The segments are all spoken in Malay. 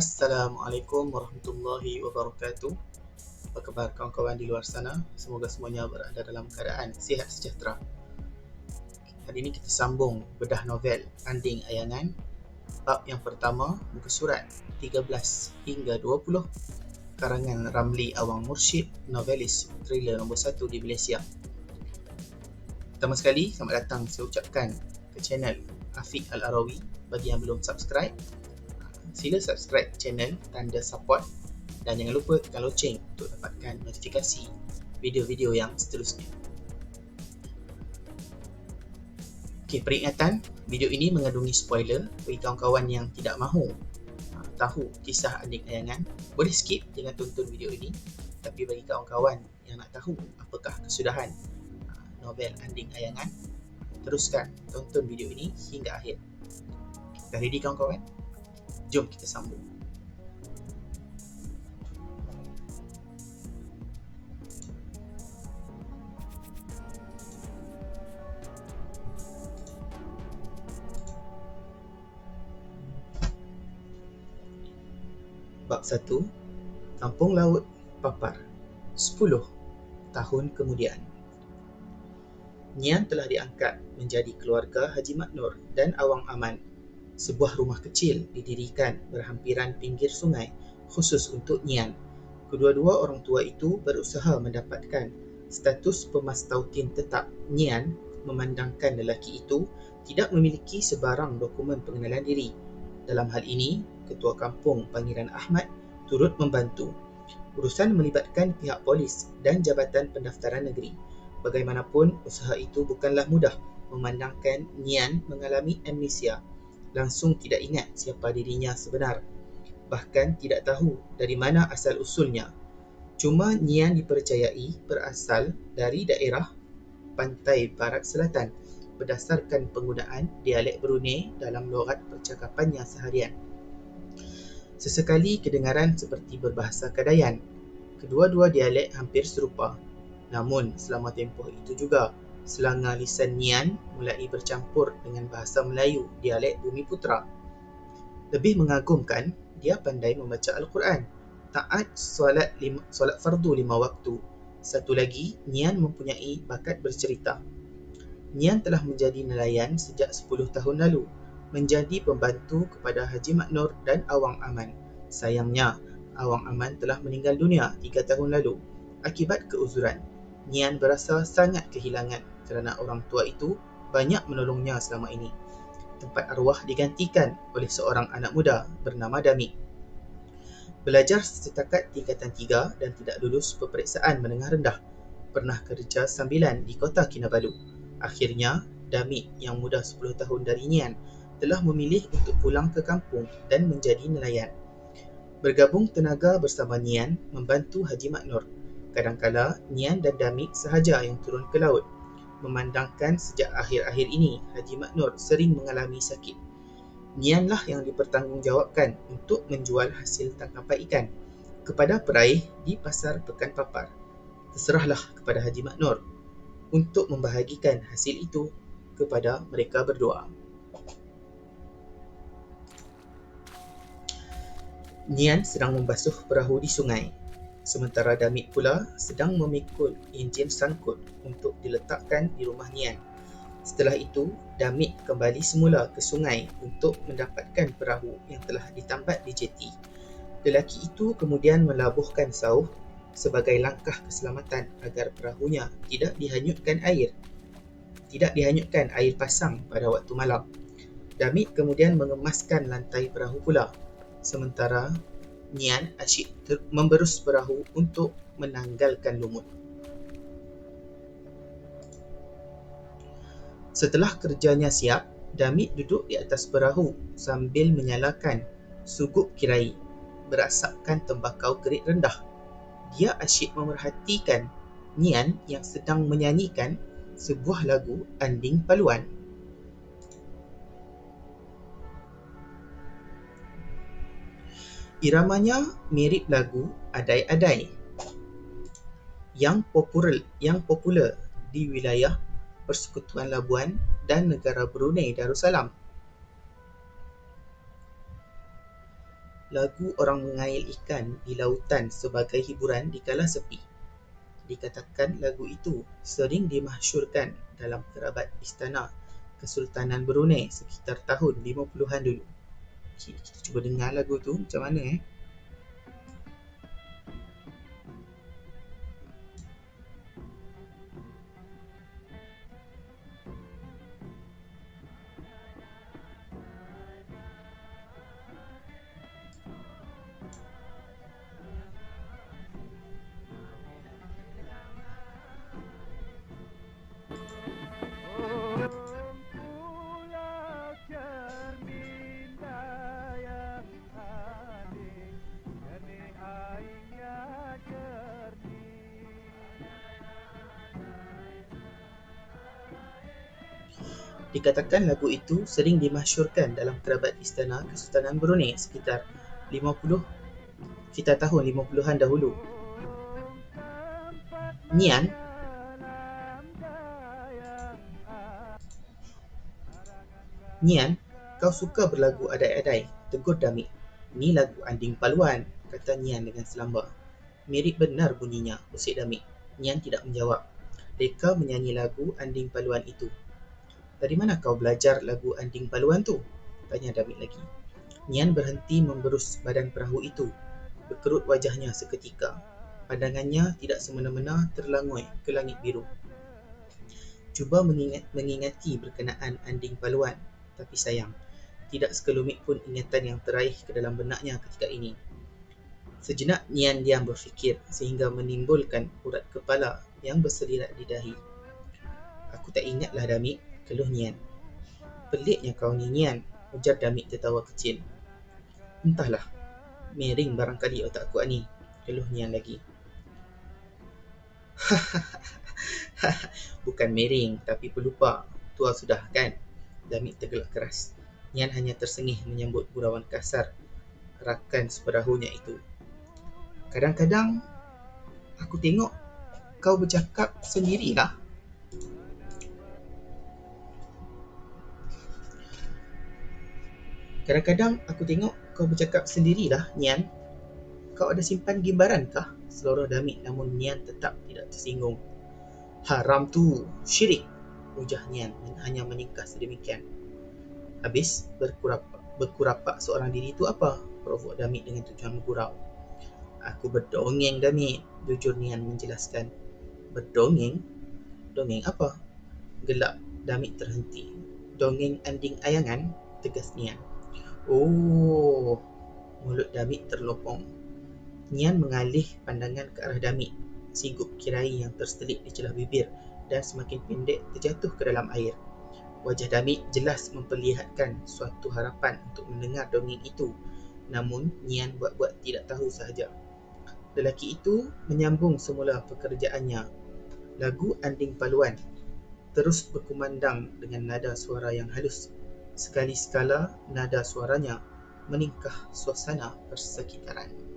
Assalamualaikum warahmatullahi wabarakatuh. Apa khabar kawan-kawan di luar sana? Semoga semuanya berada dalam keadaan sihat sejahtera. Hari ini kita sambung bedah novel Anding Ayangan. Bab yang pertama, muka surat 13 hingga 20, karangan Ramli Awang Mursyid, novelis thriller nombor 1 di Malaysia. Pertama sekali, selamat datang saya ucapkan ke channel Afiq Al-Arawi. Bagi yang belum subscribe, sila subscribe channel tanda support dan jangan lupa tekan loceng untuk dapatkan notifikasi video-video yang seterusnya. Okey, peringatan, video ini mengandungi spoiler. Bagi kawan-kawan yang tidak mahu tahu kisah Anding Ayangan, boleh skip, jangan tonton video ini. Tapi bagi kawan-kawan yang nak tahu apakah kesudahan novel Anding Ayangan, teruskan tonton video ini hingga akhir. Dah ready kawan-kawan? Jom kita sambung. Bab 1, Kampung Laut Papar. 10 tahun kemudian, Nian telah diangkat menjadi keluarga Haji Mat Nur dan Awang Aman. Sebuah rumah kecil didirikan berhampiran pinggir sungai khusus untuk Nian. Kedua-dua orang tua itu berusaha mendapatkan status pemastautin tetap. Nian memandangkan lelaki itu tidak memiliki sebarang dokumen pengenalan diri. Dalam hal ini, Ketua Kampung Pangeran Ahmad turut membantu. Urusan melibatkan pihak polis dan Jabatan Pendaftaran Negeri. Bagaimanapun, usaha itu bukanlah mudah memandangkan Nian mengalami amnesia, langsung tidak ingat siapa dirinya sebenar. Bahkan tidak tahu dari mana asal-usulnya. Cuma Nian dipercayai berasal dari daerah pantai barat selatan berdasarkan penggunaan dialek Brunei dalam logat percakapannya seharian. Sesekali kedengaran seperti berbahasa Kadayan. Kedua-dua dialek hampir serupa. Namun selama tempoh itu juga, selanga lisan Nian mulai bercampur dengan bahasa Melayu dialek Bumiputera. Lebih mengagumkan, dia pandai membaca Al-Quran, taat solat fardu 5 waktu. Satu lagi, Nian mempunyai bakat bercerita. Nian telah menjadi nelayan sejak 10 tahun lalu, menjadi pembantu kepada Haji Mat Nur dan Awang Aman. Sayangnya, Awang Aman telah meninggal dunia 3 tahun lalu akibat keuzuran. Nian berasa sangat kehilangan kerana orang tua itu banyak menolongnya selama ini. Tempat arwah digantikan oleh seorang anak muda bernama Damit. Belajar setakat tingkatan 3 dan tidak lulus peperiksaan menengah rendah. Pernah kerja sambilan di Kota Kinabalu. Akhirnya, Damit yang muda 10 tahun dari Nian telah memilih untuk pulang ke kampung dan menjadi nelayan. Bergabung tenaga bersama Nian membantu Haji Mat Nur. Kadangkala Nian dan Damit sahaja yang turun ke laut. Memandangkan sejak akhir-akhir ini Haji Mat Nur sering mengalami sakit, Nianlah yang dipertanggungjawabkan untuk menjual hasil tangkapan ikan kepada peraih di pasar Pekan Papar. Terserahlah kepada Haji Mat Nur untuk membahagikan hasil itu kepada mereka berdua. Nian sedang membasuh perahu di sungai, sementara Damit pula sedang memikul enjin sangkut untuk diletakkan di rumah Nian. Setelah itu, Damit kembali semula ke sungai untuk mendapatkan perahu yang telah ditambat di jeti. Lelaki itu kemudian melabuhkan sauh sebagai langkah keselamatan agar perahunya tidak dihanyutkan air pasang pada waktu malam. Damit kemudian mengemaskan lantai perahu pula, sementara Nian asyik memberus perahu untuk menanggalkan lumut. Setelah kerjanya siap, Damit duduk di atas perahu sambil menyalakan sugup kirai berasapkan tembakau kerit rendah. Dia asyik memerhatikan Nian yang sedang menyanyikan sebuah lagu Anding Paluan. Iramanya mirip lagu Adai-Adai yang popular di wilayah Persekutuan Labuan dan negara Brunei Darussalam. Lagu orang mengail ikan di lautan sebagai hiburan dikala sepi. Dikatakan lagu itu sering dimasyhurkan dalam kerabat istana Kesultanan Brunei sekitar tahun 50-an dulu. Kita cuba dengar lagu tu macam mana Dikatakan lagu itu sering dimasyhurkan dalam kerabat istana Kesultanan Brunei sekitar 50 kita tahun 50-an dahulu. Nian, Nian, kau suka berlagu adai-adai, tegur Damit. Ni lagu Anding Paluan, kata Nian dengan selamba. Mirip benar bunyinya, usik Damit. Nian tidak menjawab. Reka menyanyi lagu Anding Paluan itu. Dari mana kau belajar lagu Anding Paluan tu? Tanya Damit lagi. Nian berhenti memberus badan perahu itu. Berkerut wajahnya seketika. Pandangannya tidak semena-mena terlangoi ke langit biru. Cuba mengingati berkenaan Anding Paluan, tapi sayang, tidak sekelumit pun ingatan yang teraih ke dalam benaknya ketika ini. Sejenak Nian diam berfikir sehingga menimbulkan urat kepala yang berselirat di dahi. Aku tak ingatlah Damit, keluh Nian. Peliknya kau ni Nian, ujar Damit tertawa kecil. Entahlah, miring barangkali otakku ni, keluh Nian lagi. Bukan miring, tapi pelupa. Tua sudah kan? Damit tergelak keras. Nian hanya tersengih menyambut gurauan kasar rakan seperahunya itu. Kadang-kadang aku tengok kau bercakap sendirilah. Kadang-kadang aku tengok kau bercakap sendirilah, Nian. Kau ada simpan gimbaran kah? Seloroh Damit namun Nian tetap tidak tersinggung. Haram tu, syirik, ujar Nian hanya meningkah sedemikian. Habis berkurapak seorang diri tu apa? Provok Damit dengan tujuan bergurau. Aku berdongeng, Damit, jujur Nian menjelaskan. Berdongeng? Dongeng apa? Gelak Damit terhenti. Dongeng Anding Ayangan, tegas Nian. Oh, mulut Damit terlopong. Nian mengalih pandangan ke arah Damit. Sigup kirai yang terselip di celah bibir dan semakin pendek terjatuh ke dalam air. Wajah Damit jelas memperlihatkan suatu harapan untuk mendengar dongeng itu. Namun Nian buat-buat tidak tahu sahaja. Lelaki itu menyambung semula pekerjaannya. Lagu Anding Paluan terus berkumandang dengan nada suara yang halus. Sekali-sekala nada suaranya meningkah suasana persekitaran.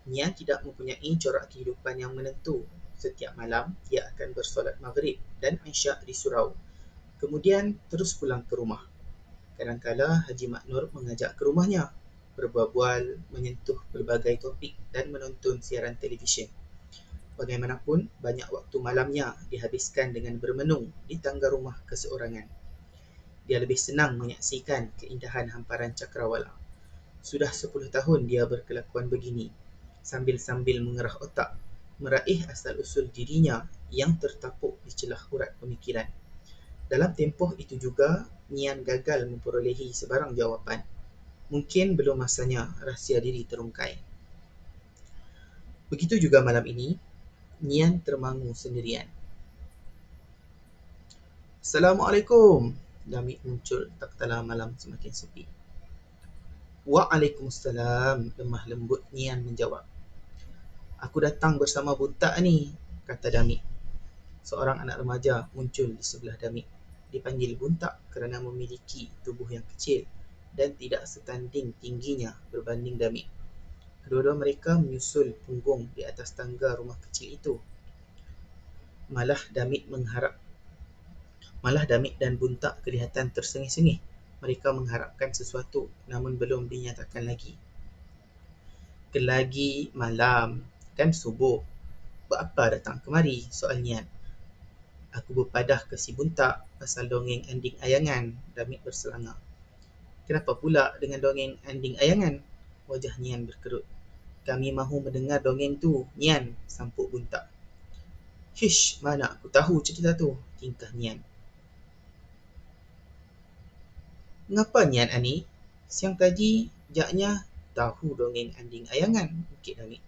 Nian tidak mempunyai corak kehidupan yang menentu. Setiap malam, dia akan bersolat maghrib dan isyak di surau. Kemudian terus pulang ke rumah. Kadang-kala Haji Mak Nur mengajak ke rumahnya, berbual-bual, menyentuh berbagai topik dan menonton siaran televisyen. Bagaimanapun, banyak waktu malamnya dihabiskan dengan bermenung di tangga rumah keseorangan. Dia lebih senang menyaksikan keindahan hamparan cakrawala. Sudah 10 tahun dia berkelakuan begini, sambil-sambil mengerah otak, meraih asal-usul dirinya yang tertapuk di celah urat pemikiran. Dalam tempoh itu juga, Nian gagal memperolehi sebarang jawapan. Mungkin belum masanya rahsia diri terungkai. Begitu juga malam ini, Nian termangu sendirian. Assalamualaikum. Damit muncul tak kala malam semakin sepi. Waalaikumsalam, lemah lembut Nian menjawab. Aku datang bersama butak ni, kata Damit. Seorang anak remaja muncul di sebelah Damit. Dipanggil buntak kerana memiliki tubuh yang kecil dan tidak setanding tingginya berbanding Damit. Kedua-dua mereka menyusul punggung di atas tangga rumah kecil itu. Malah Damit dan Buntak kelihatan tersengih-sengih. Mereka mengharapkan sesuatu, namun belum dinyatakan lagi. Kelagi malam, kan subuh. Buat apa datang kemari? Soal Nian. Aku berpadah ke si Buntak pasal dongeng anding ayangan, Damit berselanga. Kenapa pula dengan dongeng anding ayangan? Wajah Nian berkerut. Kami mahu mendengar dongeng tu, Nian, sampuk Buntak. Hish, mana aku tahu cerita tu, tingkah Nian. Ngapa Nian ani? Siang tadi jaknya tahu dongeng anding ayangan, Bukit Damit.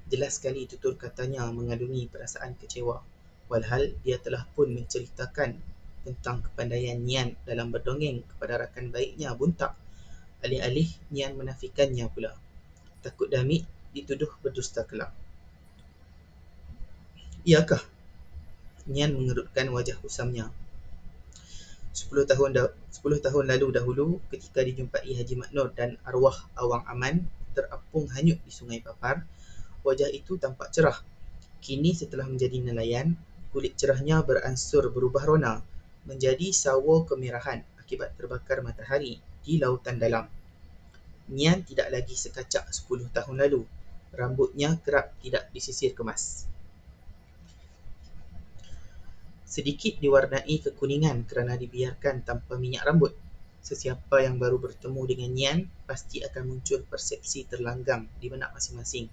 Jelas sekali tutur katanya mengandungi perasaan kecewa. Walhal dia telah pun menceritakan tentang kepandaian Nian dalam berdongeng kepada rakan baiknya Buntak. Alih-alih Nian menafikannya pula. Takut Damit dituduh berdusta kelak. Iyakah? Nian mengerutkan wajah kusamnya. 10 tahun lalu dahulu, ketika dijumpai Haji Mat Nur dan arwah Awang Aman terapung hanyut di Sungai Papar, wajah itu tampak cerah. Kini setelah menjadi nelayan, kulit cerahnya beransur berubah rona, menjadi sawo kemerahan akibat terbakar matahari di lautan dalam. Nian tidak lagi sekacak 10 tahun lalu. Rambutnya kerap tidak disisir kemas. Sedikit diwarnai kekuningan kerana dibiarkan tanpa minyak rambut. Sesiapa yang baru bertemu dengan Nian pasti akan muncul persepsi terlanggang di benak masing-masing.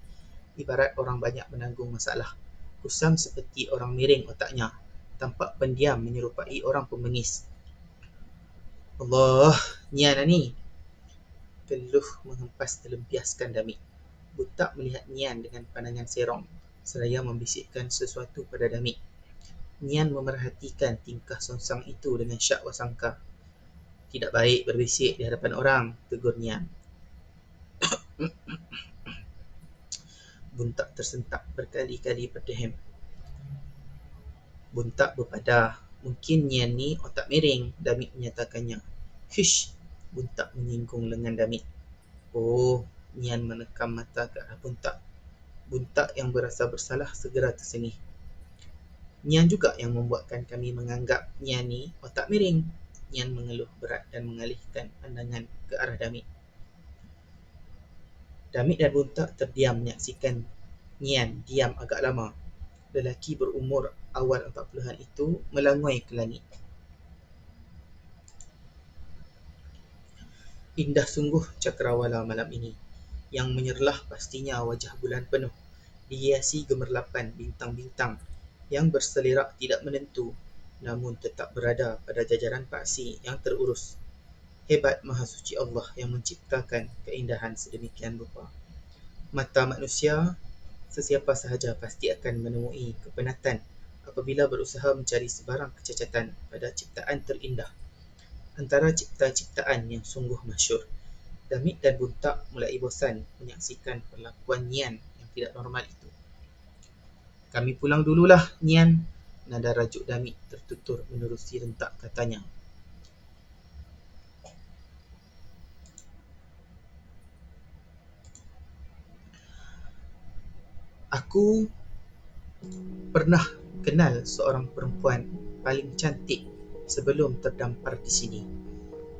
Ibarat orang banyak menanggung masalah. Kusam seperti orang miring otaknya. Tampak pendiam menyerupai orang pembengis. Allah, Nian ni. Keluh menghempas terlempiaskan Damit. Buntak melihat Nian dengan pandangan serong, seraya membisikkan sesuatu pada Damit. Nian memerhatikan tingkah songsang itu dengan syak wasangka. Tidak baik berbisik di hadapan orang, tegur Nian. Buntak tersentak berkali-kali berdehem. Buntak berpadah. Mungkin Nian ni otak miring, Damit menyatakannya. Hish, Buntak menyinggung lengan Damit. Oh, Nian menekam mata ke arah Buntak. Buntak yang berasa bersalah segera tersengih. Nian juga yang membuatkan kami menganggap Nian ni otak miring. Nian mengeluh berat dan mengalihkan pandangan ke arah Damit. Damit dan Buntak terdiam menyaksikan Nian diam agak lama. Lelaki berumur awal 40-an itu melangoi ke langit. Indah sungguh cakrawala malam ini. Yang menyerlah pastinya wajah bulan penuh, dihiasi gemerlapan bintang-bintang yang berselirak tidak menentu, namun tetap berada pada jajaran paksi yang terurus. Hebat Maha Suci Allah yang menciptakan keindahan sedemikian rupa. Mata manusia, sesiapa sahaja pasti akan menemui kepenatan apabila berusaha mencari sebarang kecacatan pada ciptaan terindah. Antara cipta-ciptaan yang sungguh masyhur, Damit dan Buntak mulai bosan menyaksikan perlakuan Nian yang tidak normal itu. Kami pulang dululah, Nian. Nada rajuk Damit tertutur menerusi rentak katanya. Aku pernah kenal seorang perempuan paling cantik sebelum terdampar di sini.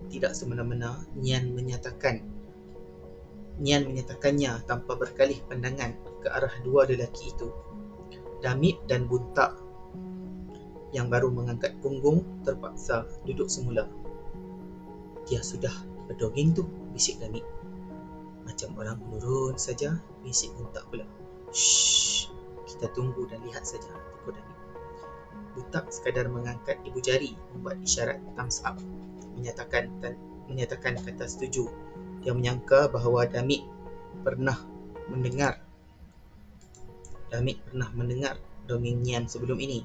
Tidak semena-mena Nian menyatakannya tanpa berkalih pandangan ke arah dua lelaki itu. Damit dan Buntak yang baru mengangkat punggung terpaksa duduk semula. Dia sudah berdongeng tu, bisik Damit. Macam orang menurun saja, bisik Buntak pula. Shh, kita tunggu dan lihat saja, tegur Damit. Buntak sekadar mengangkat ibu jari membuat isyarat thumbs up, menyatakan kata setuju. Dia menyangka bahawa Damit pernah mendengar dongeng Nian sebelum ini.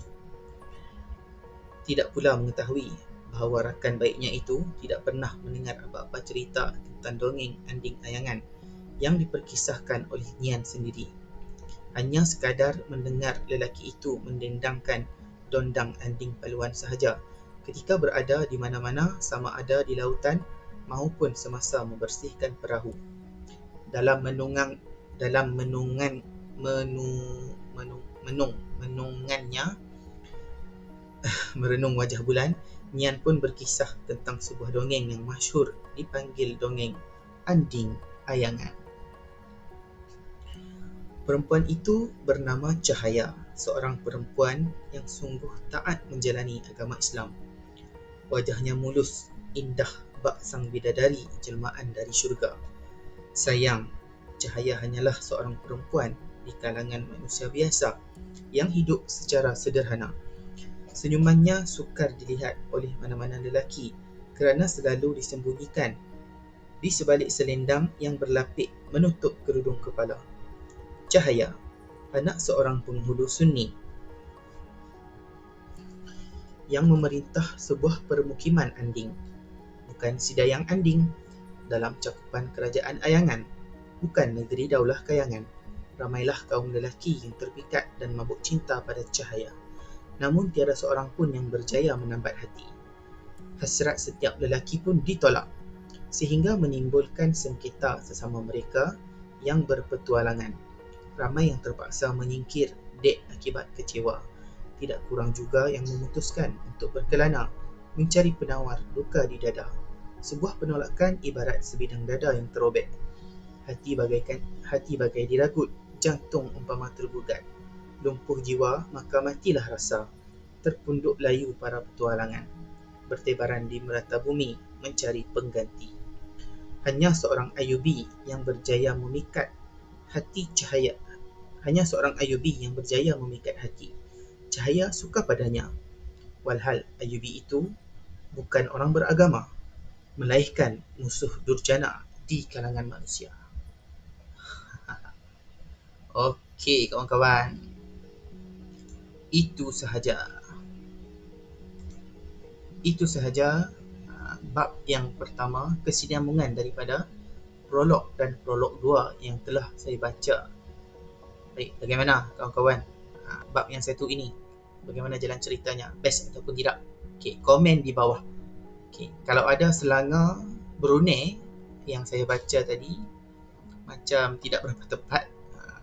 Tidak pula mengetahui bahawa rakan baiknya itu tidak pernah mendengar apa-apa cerita tentang dongeng anding ayangan yang diperkisahkan oleh Nian sendiri. Hanya sekadar mendengar lelaki itu mendendangkan dondang anding paluan sahaja ketika berada di mana-mana, sama ada di lautan maupun semasa membersihkan perahu. Dalam menungannya, merenung wajah bulan, Nian pun berkisah tentang sebuah dongeng yang masyhur dipanggil dongeng Anding Ayangan. Perempuan itu bernama Cahaya, seorang perempuan yang sungguh taat menjalani agama Islam. Wajahnya mulus, indah bak sang bidadari jelmaan dari syurga. Sayang, Cahaya hanyalah seorang perempuan di kalangan manusia biasa yang hidup secara sederhana. Senyumannya sukar dilihat oleh mana-mana lelaki kerana selalu disembunyikan di sebalik selendang yang berlapik menutup kerudung kepala. Cahaya, anak seorang penghulu Sunni yang memerintah sebuah permukiman Anding, bukan Sidayang Anding, dalam cakupan kerajaan Ayangan, bukan negeri Daulah Kayangan. Ramailah kaum lelaki yang terpikat dan mabuk cinta pada Cahaya, namun tiada seorang pun yang berjaya menambat hati. Hasrat setiap lelaki pun ditolak, sehingga menimbulkan sengketa sesama mereka yang berpetualangan. Ramai yang terpaksa menyingkir dek akibat kecewa. Tidak kurang juga yang memutuskan untuk berkelana, mencari penawar luka di dada. Sebuah penolakan ibarat sebidang dada yang terobek. Hati bagai diragut, jantung umpama tergugat. Lumpuh jiwa, maka matilah rasa. Terpunduk layu para petualangan, bertebaran di merata bumi mencari pengganti. Hanya seorang Ayubi yang berjaya memikat hati Cahaya. Cahaya suka padanya. Walhal Ayubi itu bukan orang beragama, melainkan musuh durjana di kalangan manusia. Okey kawan-kawan, itu sahaja bab yang pertama, kesinambungan daripada prolog dan prolog 2 yang telah saya baca. Baik, bagaimana kawan-kawan bab yang satu ini? Bagaimana jalan ceritanya? Best ataupun tidak? Okey, komen di bawah. Okey, kalau ada selanga Brunei yang saya baca tadi macam tidak berapa tepat,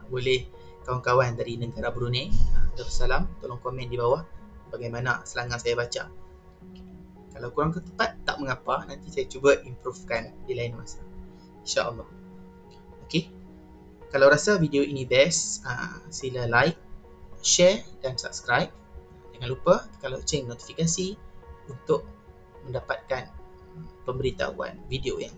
boleh kawan-kawan dari negara Brunei, Darussalam, tolong komen di bawah bagaimana selanga saya baca. Kalau kurang tepat, tak mengapa, nanti saya cuba improvekan di lain masa, insya-Allah. Okey, kalau rasa video ini best, sila like, share dan subscribe. Jangan lupa tekan loceng notifikasi untuk mendapatkan pemberitahuan video yang